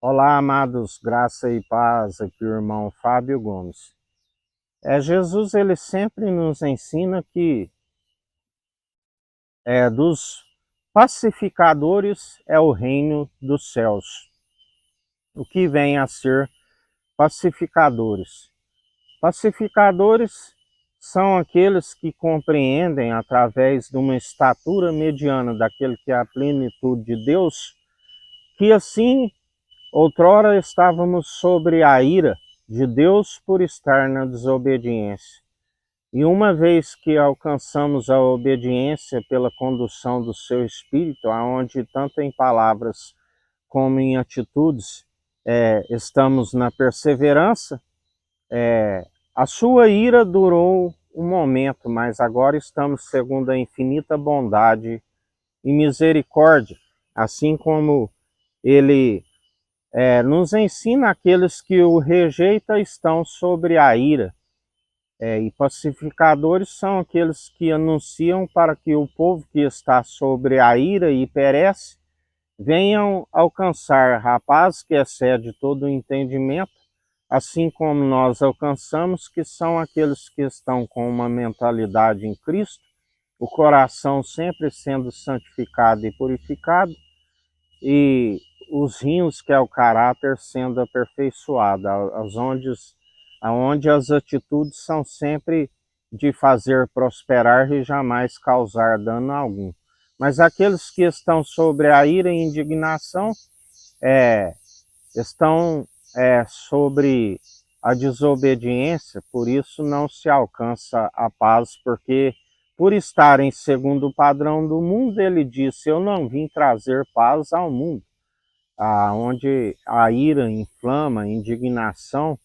Olá, amados, graça e paz, aqui o irmão Fábio Gomes. Jesus, ele sempre nos ensina que dos pacificadores é o reino dos céus. O que vem a ser pacificadores? Pacificadores são aqueles que compreendem, através de uma estatura mediana daquele que é a plenitude de Deus, que assim outrora estávamos sobre a ira de Deus por estar na desobediência. E uma vez que alcançamos a obediência pela condução do seu Espírito, aonde tanto em palavras como em atitudes estamos na perseverança, a sua ira durou um momento, mas agora estamos segundo a infinita bondade e misericórdia, assim como ele nos ensina aqueles que o rejeitam estão sobre a ira. E pacificadores são aqueles que anunciam para que o povo que está sobre a ira e perece venham alcançar a paz que excede todo o entendimento, assim como nós alcançamos, que são aqueles que estão com uma mentalidade em Cristo, o coração sempre sendo santificado e purificado, e os rins, que é o caráter, sendo aperfeiçoado, aonde as atitudes são sempre de fazer prosperar e jamais causar dano algum. Mas aqueles que estão sobre a ira e indignação estão sobre a desobediência, por isso não se alcança a paz, porque por estarem segundo o padrão do mundo, ele disse: eu não vim trazer paz ao mundo, onde a ira inflama, a indignação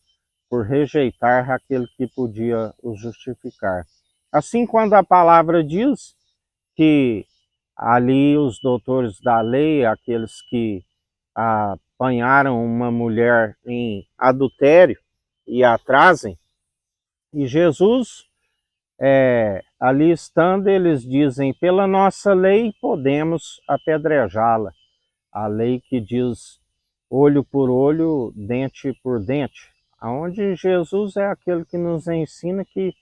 por rejeitar aquele que podia o justificar. Assim, quando a palavra diz que ali os doutores da lei, aqueles que apanharam uma mulher em adultério e a trazem, e Jesus, ali estando, eles dizem: pela nossa lei podemos apedrejá-la. A lei que diz olho por olho, dente por dente, aonde Jesus é aquele que nos ensina que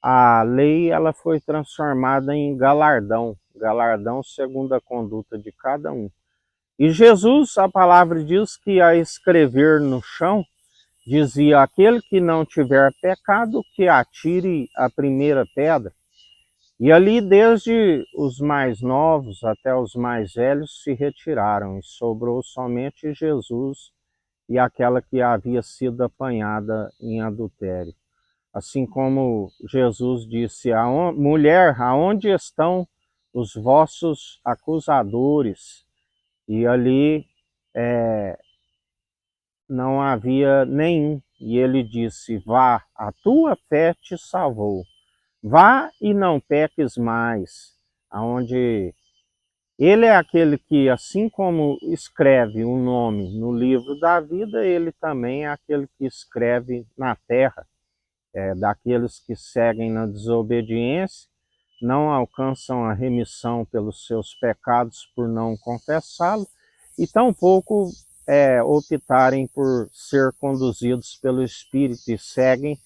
a lei ela foi transformada em galardão, galardão segundo a conduta de cada um. E Jesus, a palavra diz que a escrever no chão, dizia: aquele que não tiver pecado, que atire a primeira pedra. E ali, desde os mais novos até os mais velhos, se retiraram, e sobrou somente Jesus e aquela que havia sido apanhada em adultério. Assim como Jesus disse: mulher, aonde estão os vossos acusadores? E ali não havia nenhum. E ele disse: vá, a tua fé te salvou. Vá e não peques mais. Aonde ele é aquele que, assim como escreve um nome no livro da vida, ele também é aquele que escreve na terra, daqueles que seguem na desobediência, não alcançam a remissão pelos seus pecados por não confessá-lo, e tampouco optarem por ser conduzidos pelo Espírito e seguem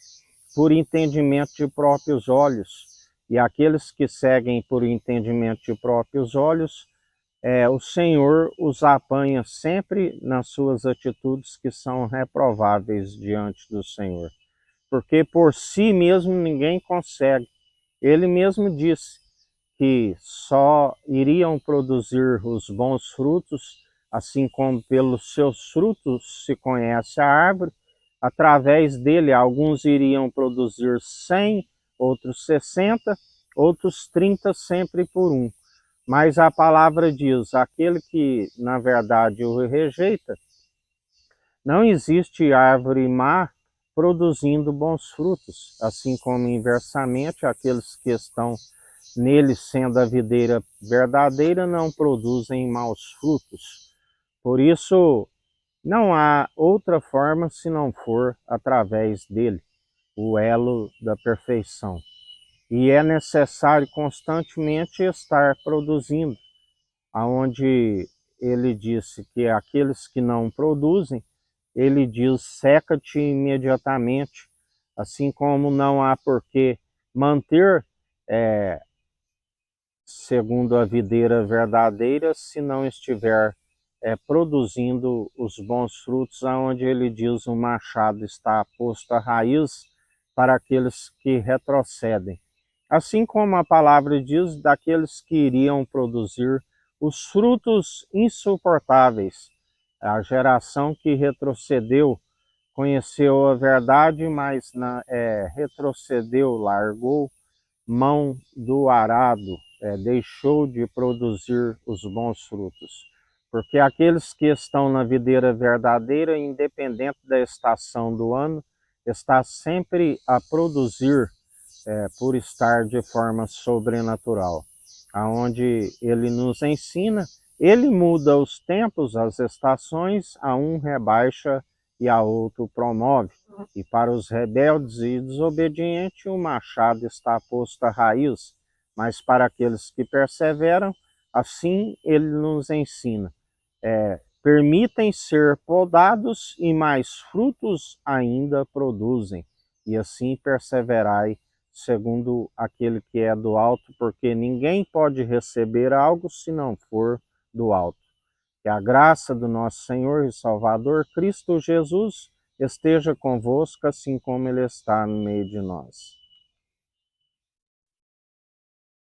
por entendimento de próprios olhos. E aqueles que seguem por entendimento de próprios olhos, o Senhor os apanha sempre nas suas atitudes que são reprováveis diante do Senhor. Porque por si mesmo ninguém consegue. Ele mesmo disse que só iriam produzir os bons frutos, assim como pelos seus frutos se conhece a árvore. Através dele, alguns iriam produzir 100, outros 60, outros 30, sempre por um. Mas a palavra diz: aquele que, na verdade, o rejeita, não existe árvore má produzindo bons frutos, assim como inversamente aqueles que estão nele, sendo a videira verdadeira, não produzem maus frutos. Por isso, não há outra forma se não for através dele, o elo da perfeição. E é necessário constantemente estar produzindo, aonde ele disse que aqueles que não produzem, ele diz, seca-te imediatamente, assim como não há por que manter, segundo a videira verdadeira, se não estiver produzindo os bons frutos, aonde ele diz o machado está posto à raiz para aqueles que retrocedem. Assim como a palavra diz daqueles que iriam produzir os frutos insuportáveis. A geração que retrocedeu, conheceu a verdade, mas retrocedeu, largou mão do arado, deixou de produzir os bons frutos. Porque aqueles que estão na videira verdadeira, independente da estação do ano, está sempre a produzir, por estar de forma sobrenatural. Aonde ele nos ensina, ele muda os tempos, as estações, a um rebaixa e a outro promove. E para os rebeldes e desobedientes, o machado está posto à raiz, mas para aqueles que perseveram, assim ele nos ensina. Permitem ser podados e mais frutos ainda produzem, e assim perseverai segundo aquele que é do alto, porque ninguém pode receber algo se não for do alto. Que a graça do nosso Senhor e Salvador Cristo Jesus esteja convosco, assim como Ele está no meio de nós.